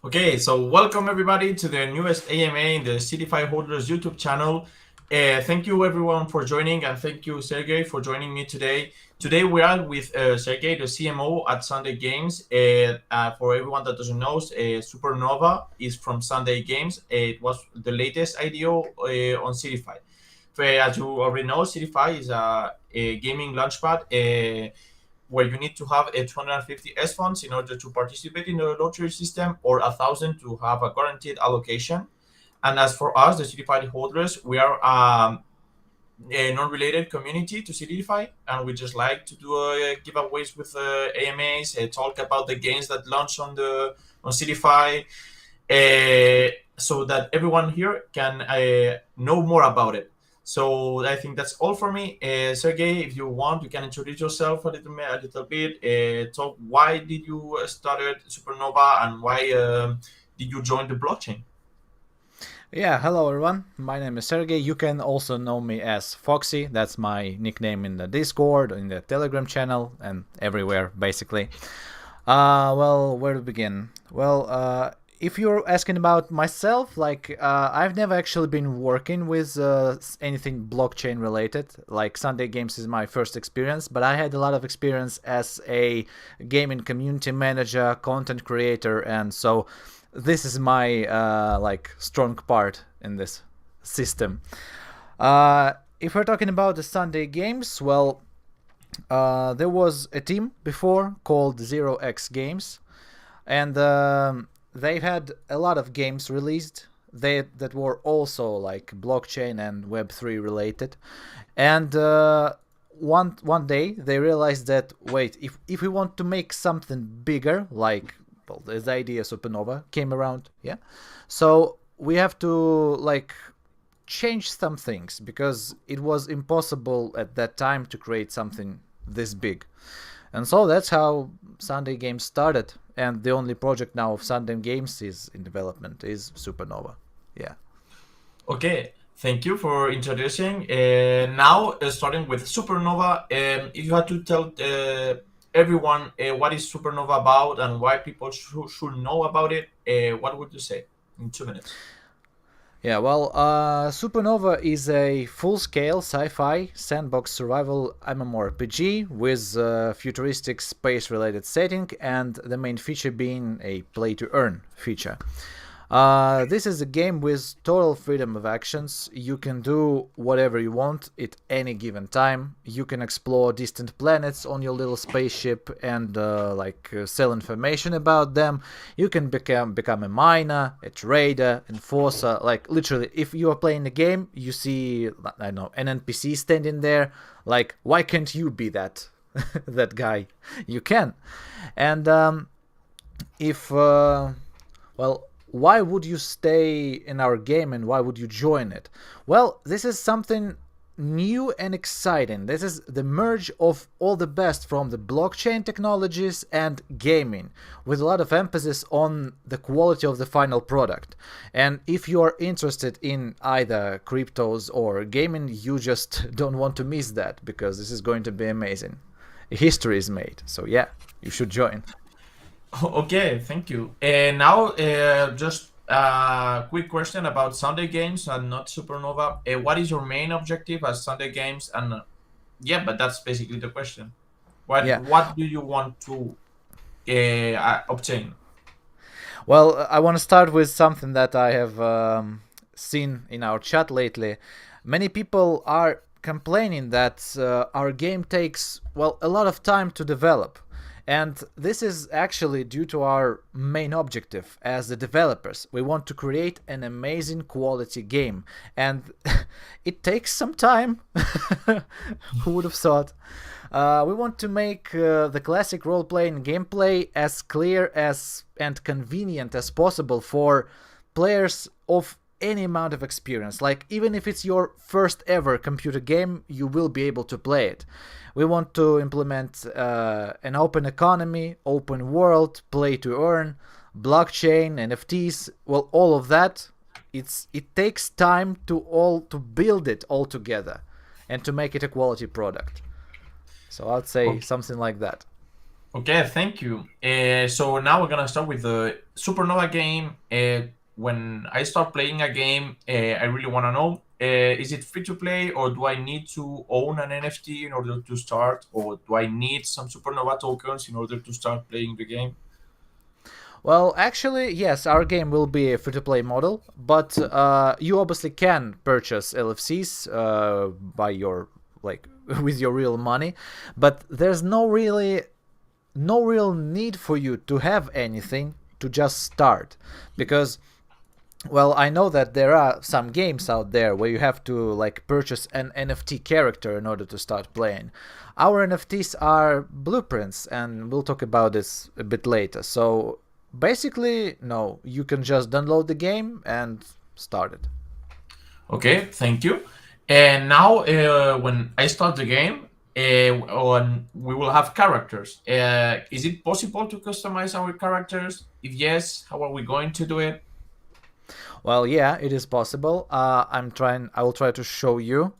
Okay, so welcome everybody to the newest AMA in the Seedify HODLers YouTube channel. Thank you everyone for joining, and thank you Sergey for joining me today. Today we are with Sergey, the CMO at Sunday Games. For everyone that doesn't know, Supernova is from Sunday Games. It was the latest IDO on Seedify. As you already know, Seedify is a gaming launchpad. Where you need to have a 250 SFUNDs in order to participate in the lottery system, or 1,000 to have a guaranteed allocation. And as for us, the Seedify HODLers, we are a non-related community to Seedify, and we just like to do giveaways with AMAs, talk about the games that launch on Seedify, so that everyone here can know more about it. So I think that's all for me. Sergey, if you want, you can introduce yourself a little bit. Talk why did you started Supernova, and why did you join the blockchain? Yeah, hello everyone. My name is Sergey. You can also know me as Foxy. That's my nickname in the Discord, in the Telegram channel, and everywhere basically. Well, where to begin? Well, if you're asking about myself, I've never actually been working with anything blockchain related. Like Sunday Games is my first experience, but I had a lot of experience as a gaming community manager, content creator, and so this is my strong part in this system. If we're talking about the Sunday Games, well, there was a team before called 0x Games, and they had a lot of games released that were also like blockchain and Web3 related. And one day they realized that, wait, if we want to make something bigger, like, well, the idea Supernova came around, yeah. So we have to change some things, because it was impossible at that time to create something this big. And so that's how Sunday Games started. And the only project now of Sunday Games is in development is Supernova. Yeah. Okay, thank you for introducing. Now, starting with Supernova, if you had to tell everyone what is Supernova about and why people should know about it, what would you say in 2 minutes? Yeah, well, Supernova is a full-scale sci-fi sandbox survival MMORPG with a futuristic space-related setting, and the main feature being a play-to-earn feature. This is a game with total freedom of actions. You can do whatever you want at any given time. You can explore distant planets on your little spaceship and sell information about them. You can become a miner, a trader, enforcer. Like literally, if you are playing the game, you see, I don't know, an NPC standing there. Like, why can't you be that that guy? You can. And if well, why would you stay in our game and why would you join it? Well, this is something new and exciting. This is the merge of all the best from the blockchain technologies and gaming, with a lot of emphasis on the quality of the final product. And if you are interested in either cryptos or gaming, you just don't want to miss that, because this is going to be amazing. History is made. So yeah, you should join. Okay, thank you. And now, just a quick question about Sunday Games and not Supernova. What is your main objective as Sunday Games? And yeah, but that's basically the question. What Yeah. what do you want to obtain? Well, I want to start with something that I have seen in our chat lately. Many people are complaining that our game takes, well, a lot of time to develop. And this is actually due to our main objective as the developers. We want to create an amazing quality game. And it takes some time. Who would have thought? We want to make the classic role-playing gameplay as clear as and convenient as possible for players of any amount of experience. Like, even if it's your first ever computer game, you will be able to play it. We want to implement an open economy, open world, play to earn, blockchain, NFTs. Well, all of that. It takes time to build it all together and to make it a quality product. So I'd say something like that. Okay, thank you. So now we're gonna start with the Supernova game. When I start playing a game, I really want to know: is it free to play, or do I need to own an NFT in order to start, or do I need some Supernova tokens in order to start playing the game? Well, actually, yes, our game will be a free-to-play model, but you obviously can purchase LFCs by your like with your real money, but there's no real need for you to have anything to just start, because well, I know that there are some games out there where you have to like purchase an NFT character in order to start playing. Our NFTs are blueprints, and we'll talk about this a bit later. So basically, no, you can just download the game and start it. Okay, thank you. And now, when I start the game, we will have characters. Is it possible to customize our characters? If yes, how are we going to do it? Well, yeah, it is possible. I will try to show you.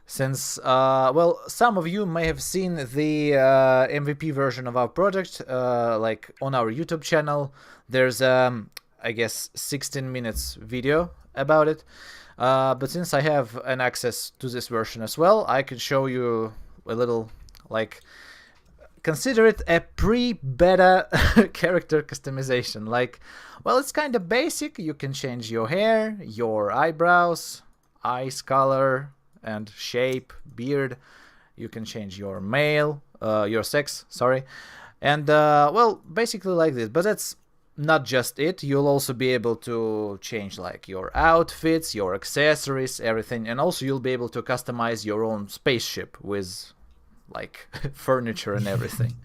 Since, well, some of you may have seen the MVP version of our project, like on our YouTube channel. There's, I guess, 16 minutes video about it. But since I have an access to this version as well, I can show you a little, like, consider it a pre-beta character customization. Like, well, it's kind of basic. You can change your hair, your eyebrows, eyes color, and shape, beard. You can change your your sex, sorry. And, well, basically like this. But that's not just it. You'll also be able to change like your outfits, your accessories, everything. And also you'll be able to customize your own spaceship with like furniture and everything.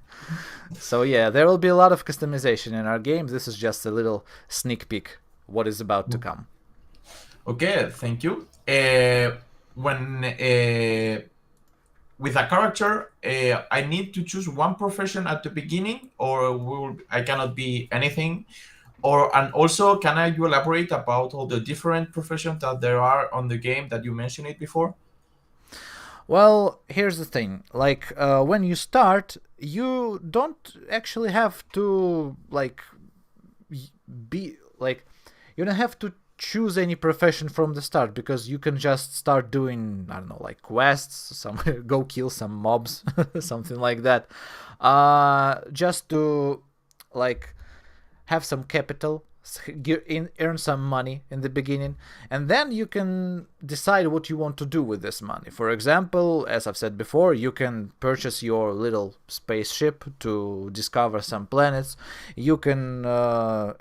So yeah, there will be a lot of customization in our game. This is just a little sneak peek what is about to come. Okay, thank you. When with a character, I need to choose one profession at the beginning, or I cannot be anything. And also, can you elaborate about all the different professions that there are on the game that you mentioned it before? Well, here's the thing. Like, when you start, you don't actually have to, like, be, like, you don't have to choose any profession from the start, because you can just start doing, I don't know, like quests, some go kill some mobs, something like that. Just to, like, have some capital, earn some money in the beginning, and then you can decide what you want to do with this money. For example, as I've said before, you can purchase your little spaceship to discover some planets. You can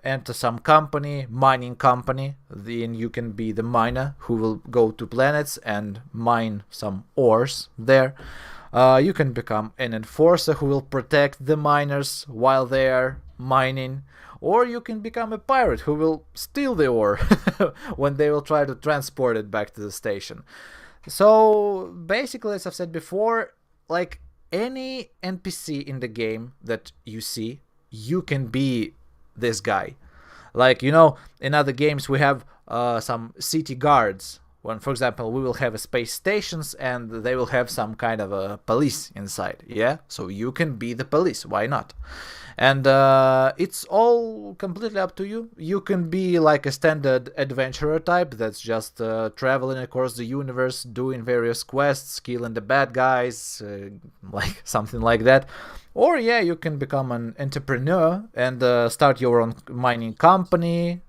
enter some company, mining company, then you can be the miner who will go to planets and mine some ores there. You can become an enforcer who will protect the miners while they are mining. Or you can become a pirate who will steal the ore when they will try to transport it back to the station. So basically, as I've said before, like any NPC in the game that you see, you can be this guy. Like, you know, in other games we have some city guards. When, for example, we will have a space stations and they will have some kind of a police inside. Yeah, so you can be the police. Why not? And it's all completely up to you. You can be like a standard adventurer type that's just traveling across the universe, doing various quests, killing the bad guys, like something like that. Or yeah, you can become an entrepreneur and start your own mining company.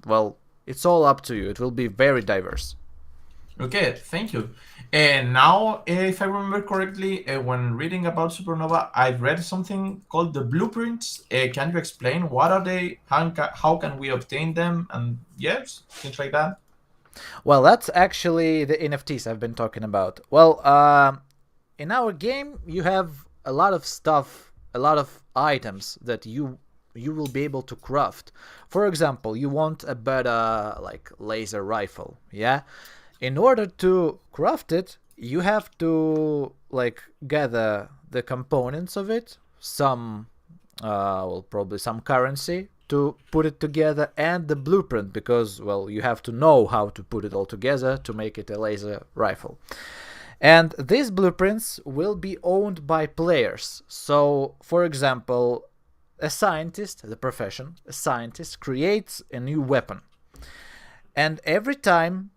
Well, it's all up to you. It will be very diverse. Okay, thank you. And now, if I remember correctly, when reading about Supernova, I read something called the blueprints. Can you explain what are they? How can we obtain them? And yes, things like that. Well, that's actually the NFTs I've been talking about. Well, in our game, you have a lot of stuff, a lot of items that you will be able to craft. For example, you want a better like laser rifle, yeah? In order to craft it, you have to like gather the components of it, some well, probably some currency to put it together, and the blueprint, because well, you have to know how to put it all together to make it a laser rifle. And these blueprints will be owned by players. So, for example, a scientist, the profession, a scientist creates a new weapon. And every time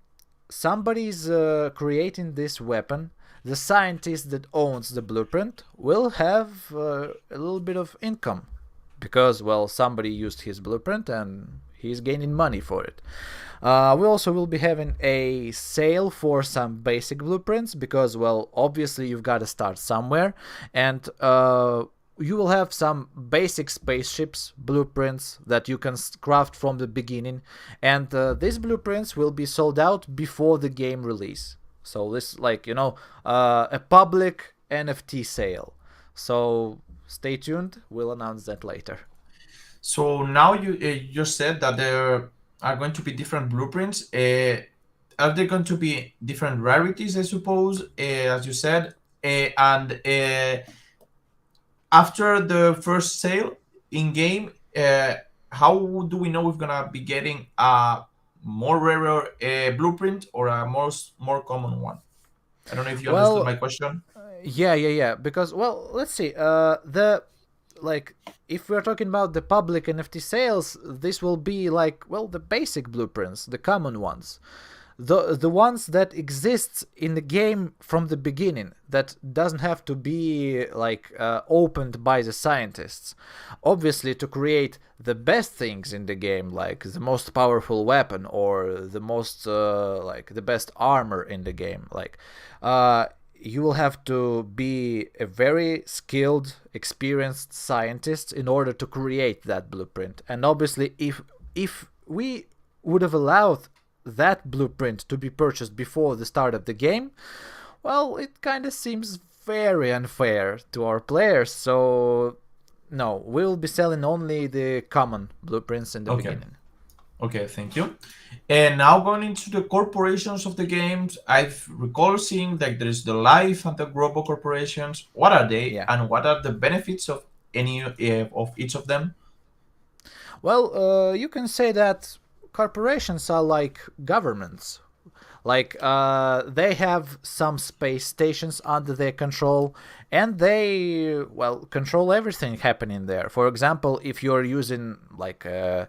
somebody is creating this weapon, the scientist that owns the blueprint will have a little bit of income because, well, somebody used his blueprint and he's gaining money for it. We also will be having a sale for some basic blueprints because, well, obviously you've got to start somewhere, and you will have some basic spaceships blueprints that you can craft from the beginning, and these blueprints will be sold out before the game release. So this, like, a public NFT sale. So stay tuned, we'll announce that later. So now you just said that there are going to be different blueprints. Are there going to be different rarities, I suppose, as you said? And after the first sale in game, how do we know we're gonna be getting a more rare blueprint or a more common one? I don't know if you understood my question. Yeah. Because, well, let's see. If we're talking about the public NFT sales, this will be like, well, the basic blueprints, the common ones. The ones that exists in the game from the beginning, that doesn't have to be like opened by the scientists. Obviously, to create the best things in the game, like the most powerful weapon or the most like the best armor in the game, like you will have to be a very skilled, experienced scientist in order to create that blueprint. And obviously, if we would have allowed that blueprint to be purchased before the start of the game, well, it kind of seems very unfair to our players. So no, we'll be selling only the common blueprints in the beginning. Okay, thank you. And now going into the corporations of the games, I've recall seeing that there is the Life and the Global corporations. What are they, and what are the benefits of any of each of them? Well, you can say that corporations are like governments. Like, they have some space stations under their control, and they, well, control everything happening there. For example, if you're using, like, I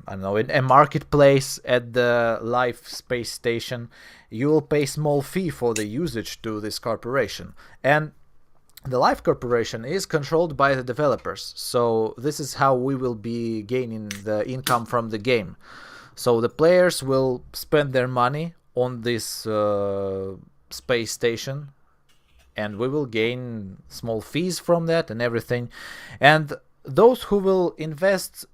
don't know, a marketplace at the Life space station, you will pay small fee for the usage to this corporation. And the Life Corporation is controlled by the developers, so this is how we will be gaining the income from the game. So the players will spend their money on this space station, and we will gain small fees from that and everything. And those who will invest,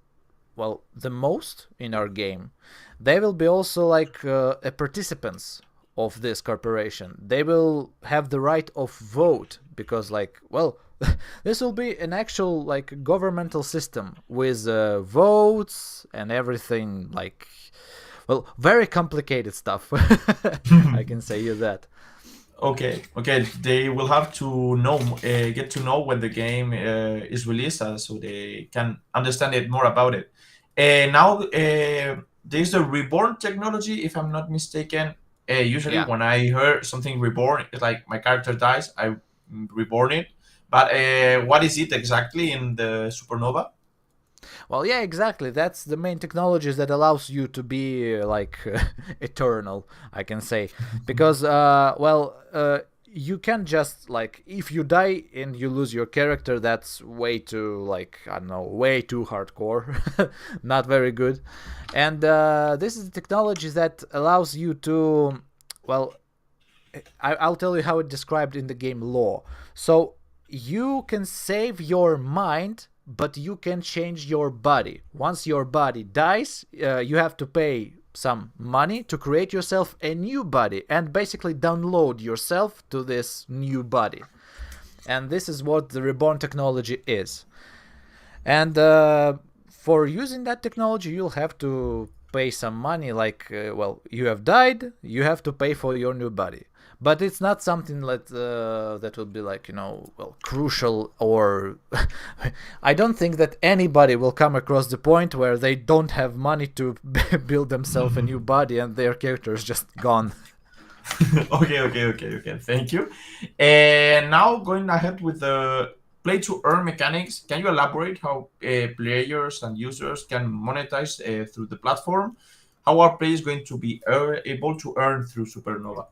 well, the most in our game, they will be also like participants of this corporation. They will have the right of vote because, like, well, this will be an actual like governmental system with votes and everything, like, well, very complicated stuff. I can say you that. Okay. They will have to know, get to know when the game is released, so they can understand it more about it. Now there's the Reborn technology, if I'm not mistaken. Usually, when I hear something reborn, it's like my character dies, I reborn it. But what is it exactly in the Supernova? Well, yeah, exactly. That's the main technology that allows you to be like eternal, I can say, because you can just, like, if you die and you lose your character, that's way too, like, I don't know, way too hardcore, not very good. And this is the technology that allows you to, well, I'll tell you how it's described in the game lore. So you can save your mind, but you can change your body. Once your body dies, you have to pay some money to create yourself a new body and basically download yourself to this new body. And this is what the Reborn technology is. And for using that technology, you'll have to pay some money, like, well, you have died, you have to pay for your new body. But it's not something that will be, like, well, crucial, or I don't think that anybody will come across the point where they don't have money to build themselves a new body and their character is just gone. Okay. Thank you. And now going ahead with the play to earn mechanics, can you elaborate how players and users can monetize through the platform? How are players going to be able to earn through Supernova?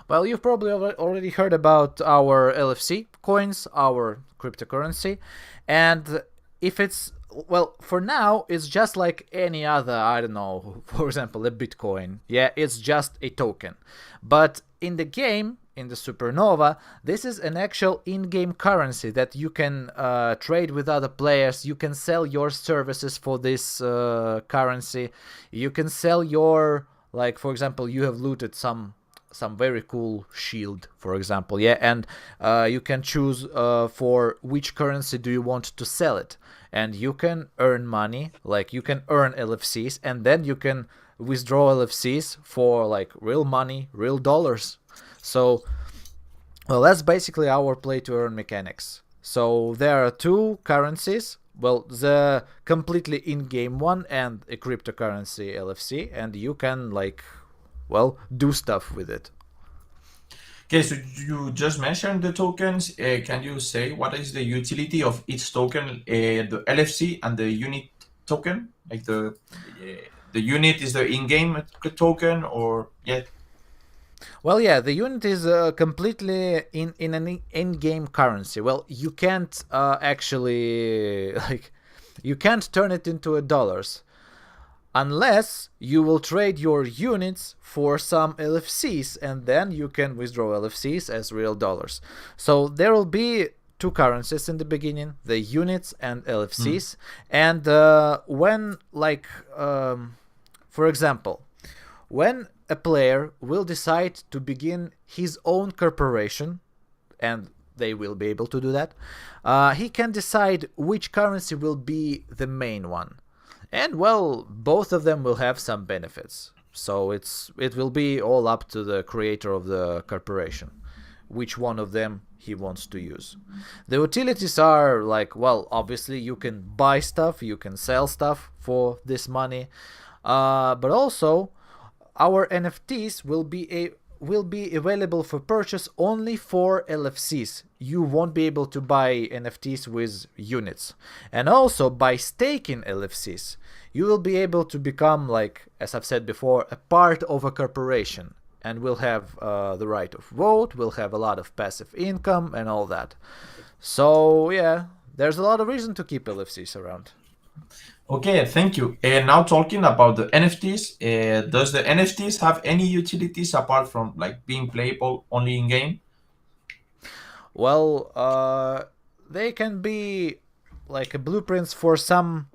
Well, you've probably already heard about our LFC coins, our cryptocurrency, and if it's well, for now, it's just like any other, I don't know, for example, a Bitcoin. Yeah, it's just a token. But in the game, in the Supernova, this is an actual in-game currency that you can trade with other players. You can sell your services for this currency. You can sell your, like, for example, you have looted some very cool shield, for example, yeah, and you can choose for which currency do you want to sell it, and you can earn money, like you can earn LFCs, and then you can withdraw LFCs for like real money, real dollars. So, well, that's basically our play to earn mechanics. So there are two currencies. Well, the completely in-game one and a cryptocurrency LFC, and you can like, well, do stuff with it. Okay, so you just mentioned the tokens. Can you say what is the utility of each token, the LFC and the unit token? Like the unit is the in-game token, or yeah. Well, yeah, the unit is completely in an in-game currency. Well, you can't actually like you can't turn it into a dollars unless you will trade your units for some LFCs, and then you can withdraw LFCs as real dollars. So there will be two currencies in the beginning, the units and LFCs. And when, like, for example, when a player will decide to begin his own corporation, and they will be able to do that, he can decide which currency will be the main one. And well, both of them will have some benefits. So it will be all up to the creator of the corporation, which one of them he wants to use. The utilities are like, well, obviously you can buy stuff, you can sell stuff for this money, but also our NFTs will be available for purchase only for LFCs. You won't be able to buy NFTs with units. And also by staking LFCs, you will be able to become, like, as I've said before, a part of a corporation, and will have the right of vote, will have a lot of passive income and all that. So yeah, there's a lot of reason to keep LFCs around. Okay, thank you. And now talking about the NFTs, does the NFTs have any utilities apart from like being playable only in game? Well, they can be like blueprints for some,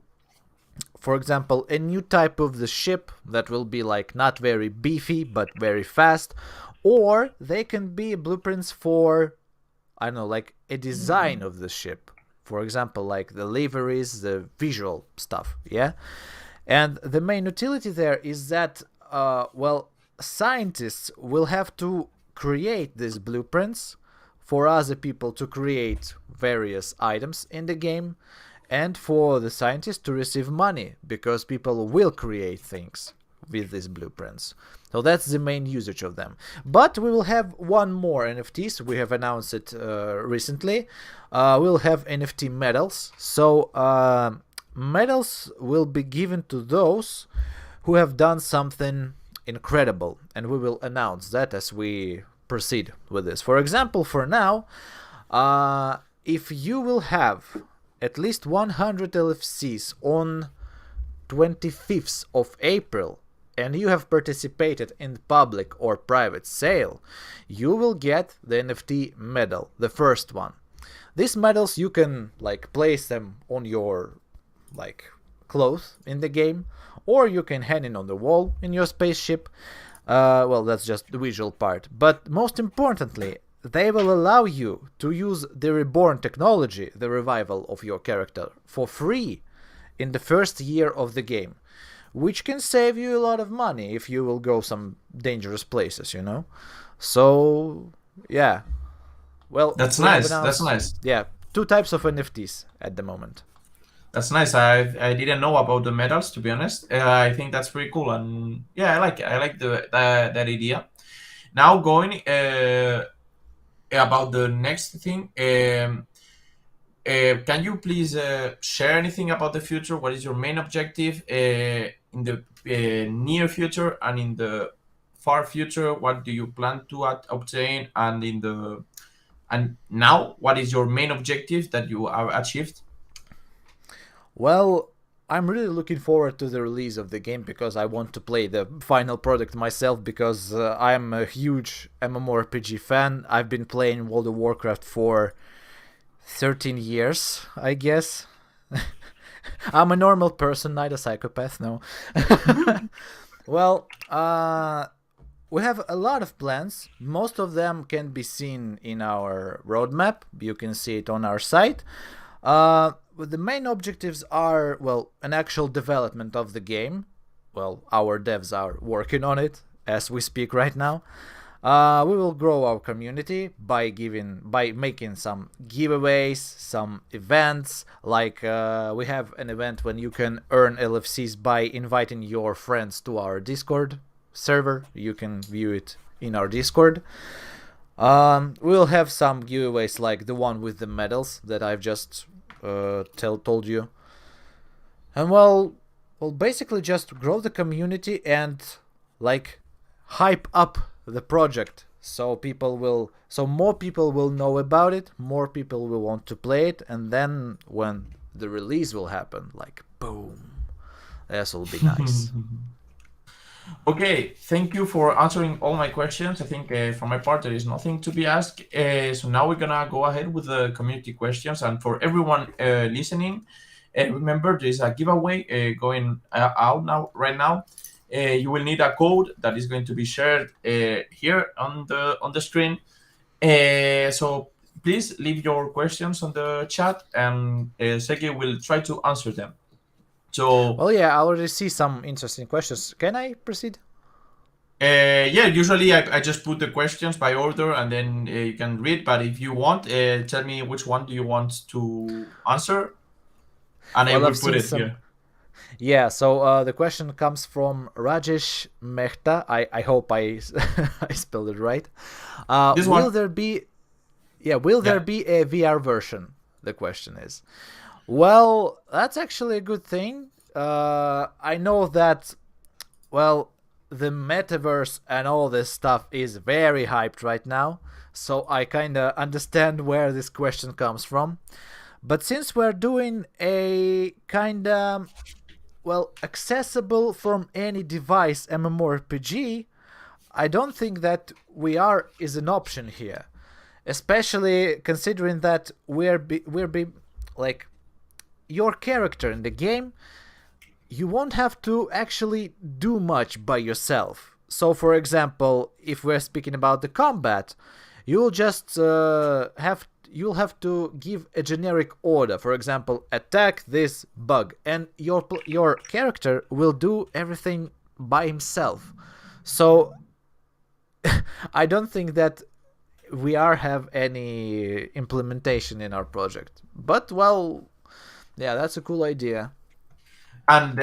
for example, a new type of the ship that will be like not very beefy but very fast, or they can be blueprints for, I don't know, like a design of the ship. For example, like the liveries, the visual stuff, yeah? And the main utility there is that, well, scientists will have to create these blueprints for other people to create various items in the game, and for the scientists to receive money, because people will create things with these blueprints. So that's the main usage of them. But we will have one more NFTs. We have announced it recently. We'll have NFT medals. So medals will be given to those who have done something incredible, and we will announce that as we proceed with this. For example, for now, if you will have at least 100 LFCs on 25th of April, and you have participated in public or private sale, you will get the NFT medal, the first one. These medals, you can like place them on your like clothes in the game, or you can hang it on the wall in your spaceship. Well, that's just the visual part. But most importantly, they will allow you to use the Reborn technology, the revival of your character, for free in the first year of the game, which can save you a lot of money if you will go some dangerous places, you know? So, yeah. Well, That's we have nice. That's announced, nice. yeah, two types of NFTs at the moment. That's nice. I didn't know about the medals, to be honest. I think that's pretty cool, and yeah, I like the that idea. Now going about the next thing. Can you please share anything about the future? What is your main objective in the near future and in the far future? What do you plan to obtain? And now, what is your main objective that you have achieved? Well, I'm really looking forward to the release of the game because I want to play the final product myself because I'm a huge MMORPG fan. I've been playing World of Warcraft for 13 years, I guess. I'm a normal person, not a psychopath, no. Well, we have a lot of plans. Most of them can be seen in our roadmap. You can see it on our site. But the main objectives are, well, an actual development of the game. Well, our devs are working on it as we speak right now. We will grow our community by making some giveaways, some events. Like we have an event when you can earn LFCs by inviting your friends to our Discord server. You can view it in our Discord. We'll have some giveaways like the one with the medals that I've just told you. And well, basically just grow the community and like hype up the project so more people will know about it, more people will want to play it, and then when the release will happen, like boom, this will be nice. Okay, thank you for answering all my questions. I think from my part there is nothing to be asked. So now we're gonna go ahead with the community questions, and for everyone listening, remember there is a giveaway going out now right now. You will need a code that is going to be shared here on the screen. So please leave your questions on the chat, and Sergey will try to answer them. So well, yeah, I already see some interesting questions. Can I proceed? Yeah, usually I just put the questions by order and then you can read. But if you want, tell me which one do you want to answer, and I Well, will I've put seen it some. here. Yeah, so the question comes from Rajesh Mehta. I hope I I spelled it right. This Will one, there be will there yeah. be a VR version? The question is. Well, that's actually a good thing. I know that well, the metaverse and all this stuff is very hyped right now, so I kind of understand where this question comes from. But since we're doing a kind of well, accessible from any device MMORPG, I don't think that VR is an option here, especially considering that like your character in the game, you won't have to actually do much by yourself. So, for example, if we're speaking about the combat, you'll just you'll have to give a generic order. For example, attack this bug, and your character will do everything by himself. So I don't think that we have any implementation in our project. But well, yeah, that's a cool idea. And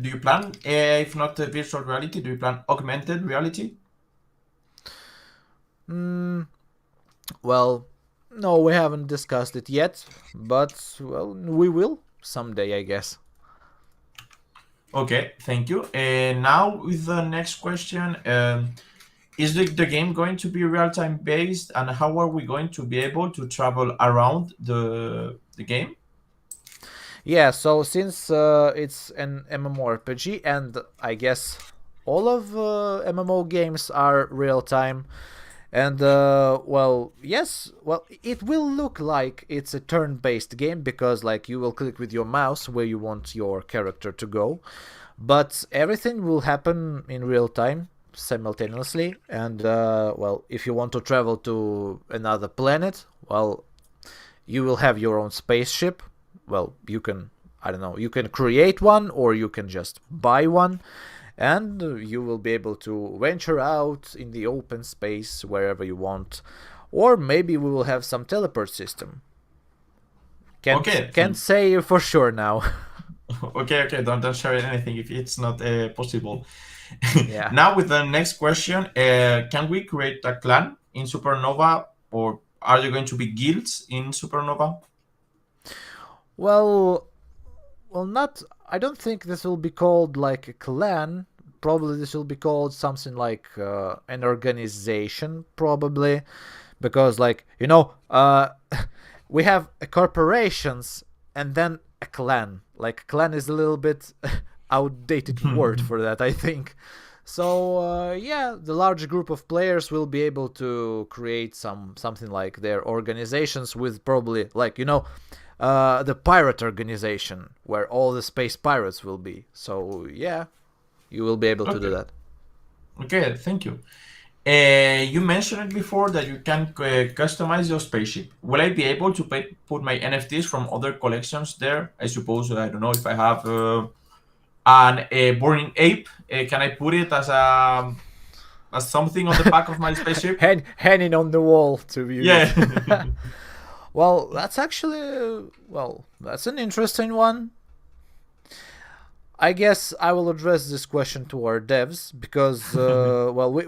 do you plan, if not virtual reality, do you plan augmented reality? Well, no, we haven't discussed it yet, but well, we will someday, I guess. Okay, thank you. Now with the next question, is the game going to be real-time based, and how are we going to be able to travel around the game? Yeah, so since it's an MMORPG, and I guess all of MMO games are real time, and well, yes, well, it will look like it's a turn-based game because like you will click with your mouse where you want your character to go, but everything will happen in real time simultaneously. And well, if you want to travel to another planet, well, you will have your own spaceship. Well, you can, I don't know, you can create one or you can just buy one, and you will be able to venture out in the open space wherever you want. Or maybe we will have some teleport system. Okay, Can't say for sure now. okay, don't share anything if it's not possible. Yeah. Now with the next question, can we create a clan in Supernova, or are there going to be guilds in Supernova? Well, not. I don't think this will be called like a clan. Probably this will be called something like an organization, probably, because like we have corporations and then a clan. Like clan is a little bit outdated word for that, I think. So yeah, the large group of players will be able to create something like their organizations with probably like the pirate organization where all the space pirates will be. So yeah, you will be able to do Okay, that. okay, thank you. You mentioned it before that you can customize your spaceship. Will I be able to put my NFTs from other collections there? I suppose, I don't know, if I have a burning ape, can I put it as something on the back of my spaceship? Hanging on the wall to view Yeah. it. Well, that's actually that's an interesting one. I guess I will address this question to our devs because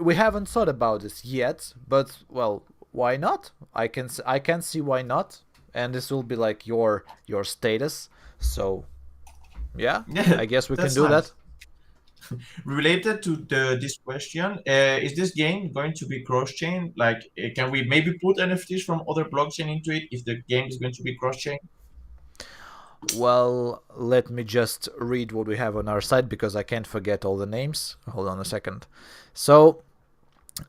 we haven't thought about this yet, but well, why not? I can see why not, and this will be like your status. So yeah, Yeah, I guess we can that's do that. nice. Related to this question, is this game going to be cross-chain? Like, can we maybe put NFTs from other blockchain into it if the game is going to be cross-chain? Well, let me just read what we have on our site because I can't forget all the names. Hold on a second. So,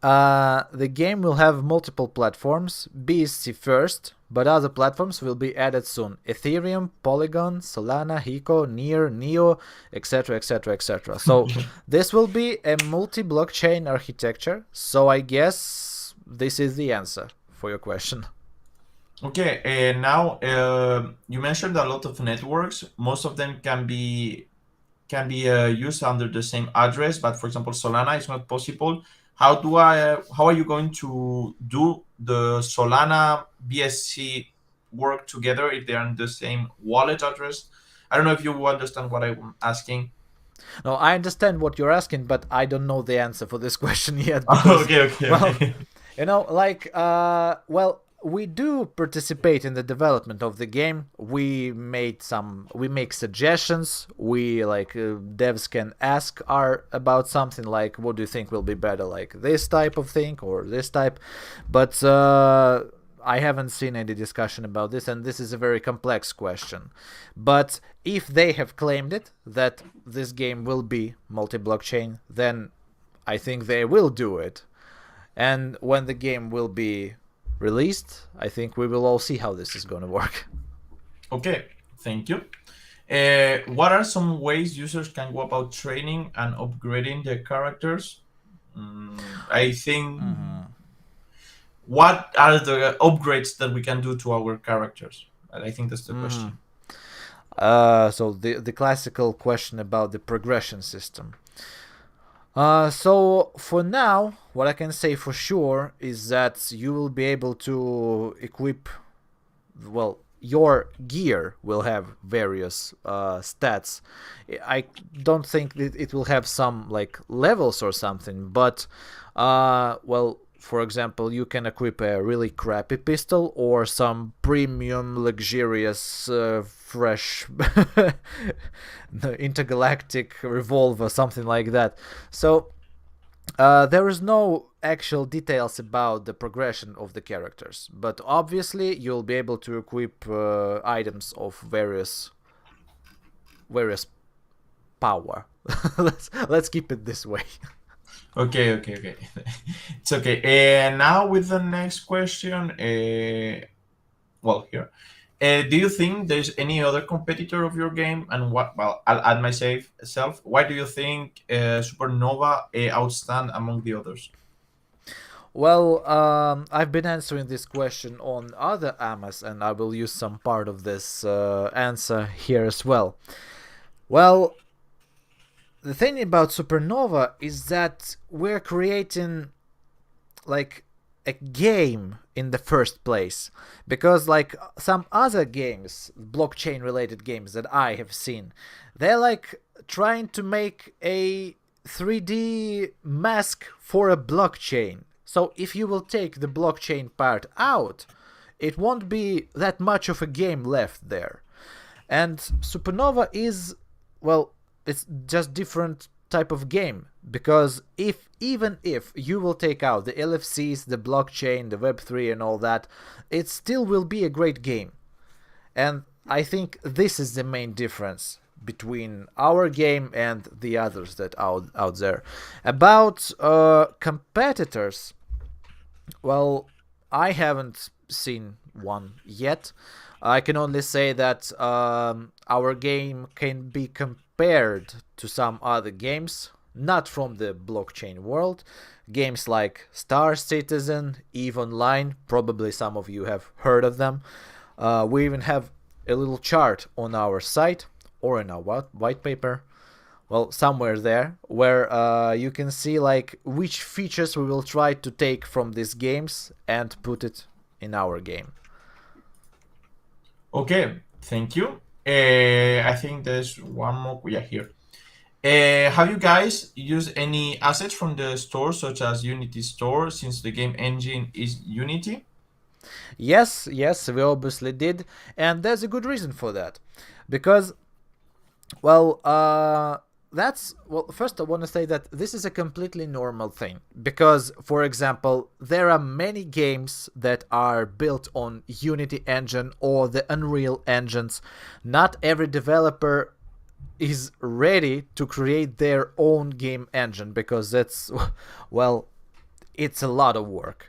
the game will have multiple platforms, BSC first, but other platforms will be added soon. Ethereum, Polygon, Solana, Hiko, Near, Neo, etc., etc., etc. So, this will be a multi-blockchain architecture. So, I guess this is the answer for your question. Okay, now you mentioned a lot of networks. Most of them can be used under the same address, but for example, Solana is not possible. How are you going to do the Solana BSC work together if they are in the same wallet address? I don't know if you understand what I'm asking. No, I understand what you're asking, but I don't know the answer for this question yet because, Okay, okay, well, okay. we do participate in the development of the game. We make suggestions. We devs can ask about something like, what do you think will be better, like this type of thing or this type, but I haven't seen any discussion about this, and this is a very complex question. But if they have claimed it, that this game will be multi-blockchain, then I think they will do it. And when the game will be released, I think we will all see how this is going to work. Okay, thank you. What are some ways users can go about training and upgrading their characters? I think. What are the upgrades that we can do to our characters? I think that's the question. So the classical question about the progression system. So for now, what I can say for sure is that you will be able to equip, well, your gear will have various stats. I don't think that it will have some like levels or something, but for example, you can equip a really crappy pistol or some premium, luxurious, fresh intergalactic revolver, something like that. So there is no actual details about the progression of the characters, but obviously you'll be able to equip items of various power. let's keep it this way. Okay, okay, okay. It's okay. And now with the next question. Here. Do you think there's any other competitor of your game? And what? Well, I'll add myself. Why do you think Supernova outstand among the others? Well, I've been answering this question on other AMAs, and I will use some part of this answer here as well. Well, the thing about Supernova is that we're creating like a game in the first place, because like some other games, blockchain related games that I have seen, they're like trying to make a 3D mask for a blockchain. So if you will take the blockchain part out, it won't be that much of a game left there. And Supernova is, well, it's just different type of game, because even if you will take out the LFCs, the blockchain, the Web3 and all that, it still will be a great game. And I think this is the main difference between our game and the others that out there. About competitors, well, I haven't seen one yet. I can only say that our game can be compared to some other games, not from the blockchain world. Games like Star Citizen, EVE Online, probably some of you have heard of them. We even have a little chart on our site or in our white paper, well, somewhere there, where you can see like which features we will try to take from these games and put it in our game. Okay, thank you. I think there's one more. Yeah, here. Have you guys used any assets from the store, such as Unity Store, since the game engine is Unity? Yes, we obviously did, and there's a good reason for that, because, well, first I want to say that this is a completely normal thing, because, for example, there are many games that are built on Unity engine or the Unreal engines. Not every developer is ready to create their own game engine, because that's, well, it's a lot of work.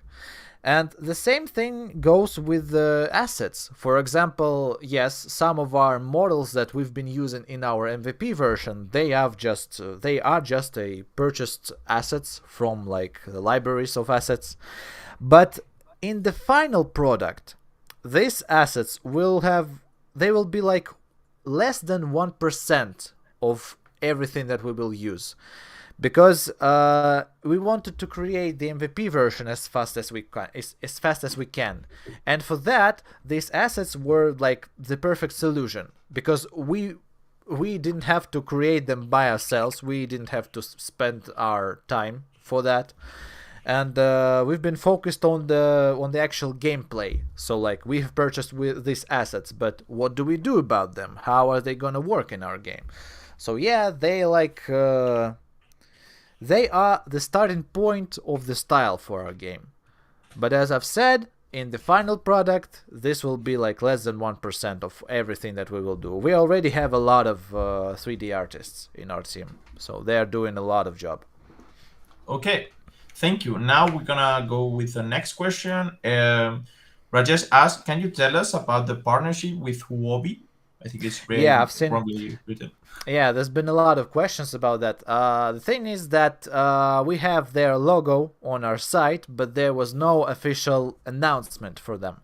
And the same thing goes with the assets. For example, yes, some of our models that we've been using in our MVP version, they are just a purchased assets from like the libraries of assets. But in the final product, these assets will be like less than 1% of everything that we will use. Because we wanted to create the MVP version as fast as we can, and for that, these assets were like the perfect solution, because we didn't have to create them by ourselves. We didn't have to spend our time for that, and we've been focused on the actual gameplay. So like we've purchased with these assets, but what do we do about them? How are they gonna work in our game? So yeah, they are the starting point of the style for our game. But as I've said, in the final product, this will be like less than 1% of everything that we will do. We already have a lot of 3D artists in our team, so they are doing a lot of job. Okay, thank you. Now we're gonna go with the next question. Rajesh asked, can you tell us about the partnership with Huobi? I think it's I've seen. probably written. Yeah, there's been a lot of questions about that. The thing is that we have their logo on our site, but there was no official announcement for them.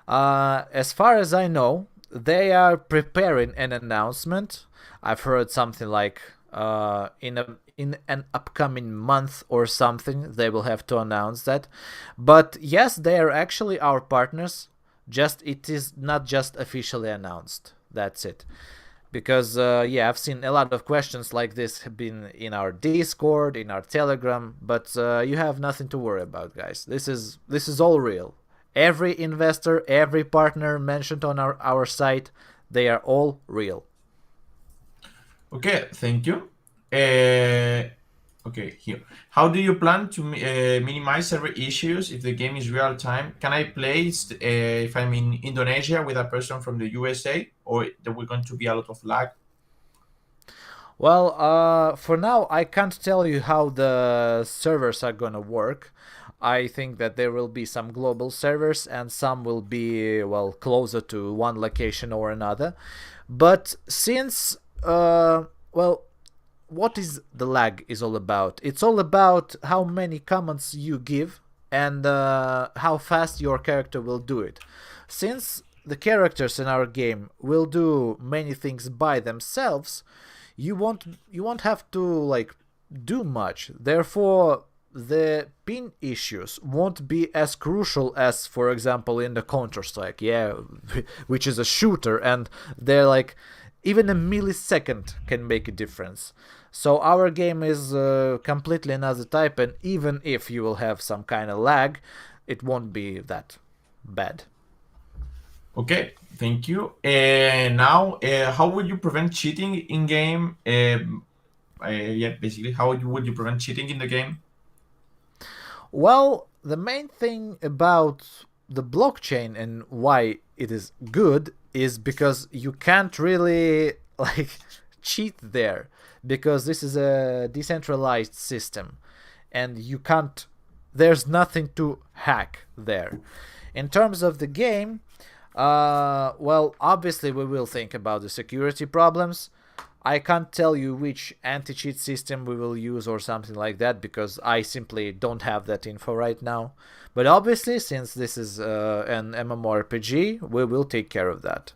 As far as I know, they are preparing an announcement. I've heard something like in an upcoming month or something, they will have to announce that. But yes, they are actually our partners. Just it is not just officially announced. That's it. Because I've seen a lot of questions like this have been in our Discord, in our Telegram, but you have nothing to worry about, guys. This is all real. Every investor, every partner mentioned on our site, they are all real. Okay, thank you. Okay, here. How do you plan to minimize server issues if the game is real time? Can I play if I'm in Indonesia with a person from the USA, or there will going to be a lot of lag? Well, for now, I can't tell you how the servers are gonna work. I think that there will be some global servers and some will be, well, closer to one location or another. But since, what is the lag is all about? It's all about how many commands you give and how fast your character will do it. Since the characters in our game will do many things by themselves, you won't have to like do much. Therefore, the pin issues won't be as crucial as, for example, in the Counter-Strike, which is a shooter, and they're like even a millisecond can make a difference. So our game is completely another type, and even if you will have some kind of lag, it won't be that bad. Okay, thank you. Now, how would you prevent cheating in game? Yeah, basically, how would you prevent cheating in the game? Well, the main thing about the blockchain and why it is good is because you can't really like cheat there, because this is a decentralized system and you can't, there's nothing to hack there. In terms of the game, well, obviously we will think about the security problems. I can't tell you which anti-cheat system we will use or something like that, because I simply don't have that info right now. But obviously, since this is an MMORPG, we will take care of that.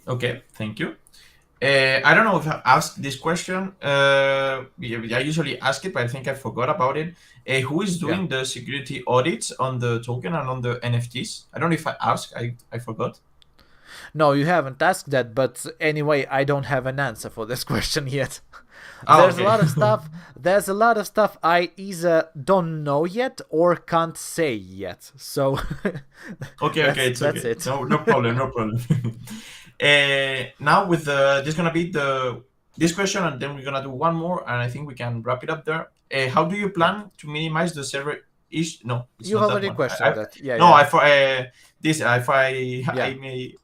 Okay, thank you. I don't know if I asked this question. I usually ask it, but I think I forgot about it. Who is doing the security audits on the token and on the NFTs? I don't know if I asked. I forgot. No, you haven't asked that, but anyway, I don't have an answer for this question yet. Oh, There's okay. a lot of stuff. There's a lot of stuff I either don't know yet or can't say yet. So Okay, it's that's okay. it. No problem, no problem. Now with this gonna be this question, and then we're gonna do one more, and I think we can wrap it up there. How do you plan to minimize the server issue? No, it's You've not that already one. questioned that. Yeah, No, yeah. I for this if I Yeah.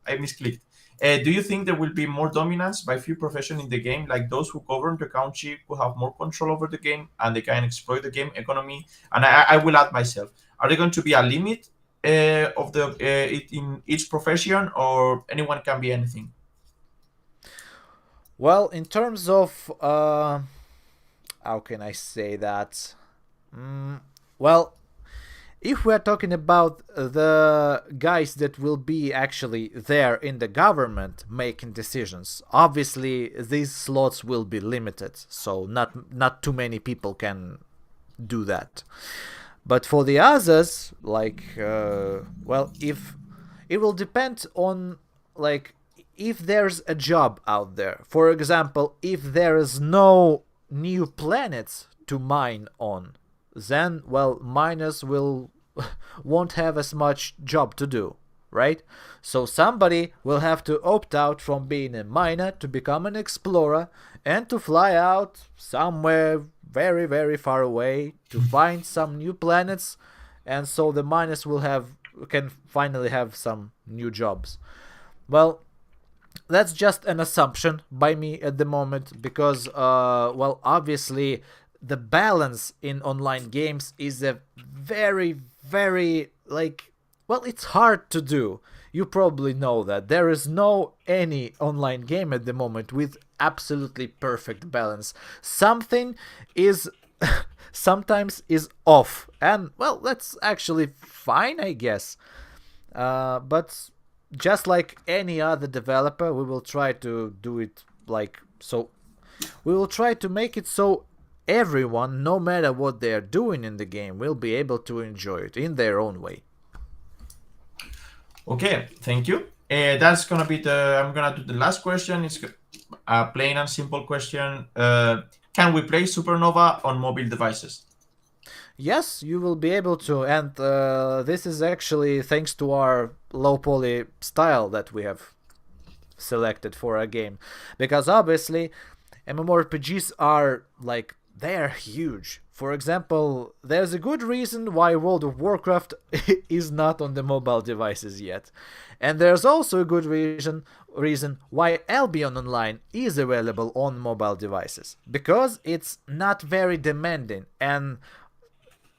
I misclicked. Do you think there will be more dominance by few professions in the game, like those who govern the country, who have more control over the game, and they can exploit the game economy? And I will add myself. Are there going to be a limit of the in each profession, or anyone can be anything? Well, in terms of how can I say that? Well, if we're talking about the guys that will be actually there in the government making decisions, obviously these slots will be limited, so not too many people can do that. But for the others, like well, if it will depend on, like, if there's a job out there. For example, if there is no new planets to mine on, then, well, miners will won't have as much job to do, right? So somebody will have to opt out from being a miner to become an explorer and to fly out somewhere very, very far away to find some new planets, and so the miners can finally have some new jobs. Well, that's just an assumption by me at the moment, because well, obviously the balance in online games is a very, very, like, well, it's hard to do. You probably know that there is no any online game at the moment with absolutely perfect balance. Something is sometimes is off, and, well, that's actually fine, I guess. But just like any other developer, we will try to do it like so. We will try to make it so everyone, no matter what they are doing in the game, will be able to enjoy it in their own way. Okay, thank you. That's gonna be I'm gonna do the last question. It's a plain and simple question. Can we play Supernova on mobile devices? Yes, you will be able to, and this is actually thanks to our low poly style that we have selected for a game, because obviously MMORPGs are, like, they're huge. For example, there's a good reason why World of Warcraft is not on the mobile devices yet. And there's also a good reason why Albion Online is available on mobile devices. Because it's not very demanding, and,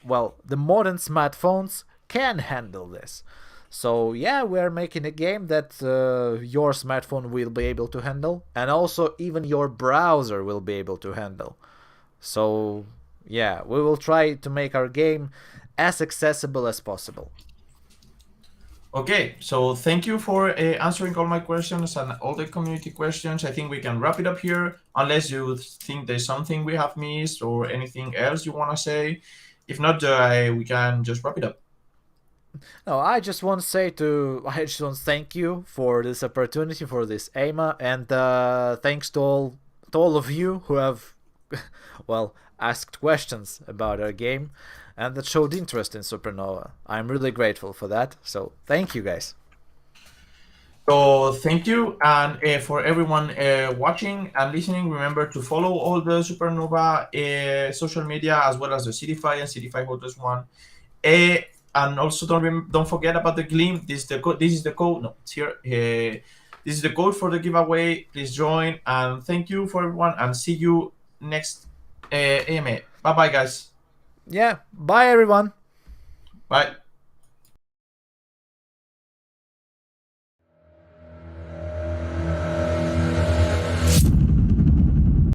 well, the modern smartphones can handle this. So yeah, we're making a game that your smartphone will be able to handle, and also even your browser will be able to handle. So yeah, we will try to make our game as accessible as possible. Okay, so thank you for answering all my questions and all the community questions. I think we can wrap it up here, unless you think there's something we have missed or anything else you want to say. If not, we can just wrap it up. No, I just want to thank you for this opportunity, for this AIMA, and thanks to all of you who have, well, asked questions about our game, and that showed interest in Supernova. I'm really grateful for that. So thank you guys. So thank you, and for everyone watching and listening, remember to follow all the Supernova social media as well as the Seedify and Seedify HODLers one. And also don't forget about the Gleam. This is the code. This is the code. No, it's here. This is the code for the giveaway. Please join, and thank you for everyone, and see you next AMA. Bye bye, guys. Yeah, bye everyone. Bye.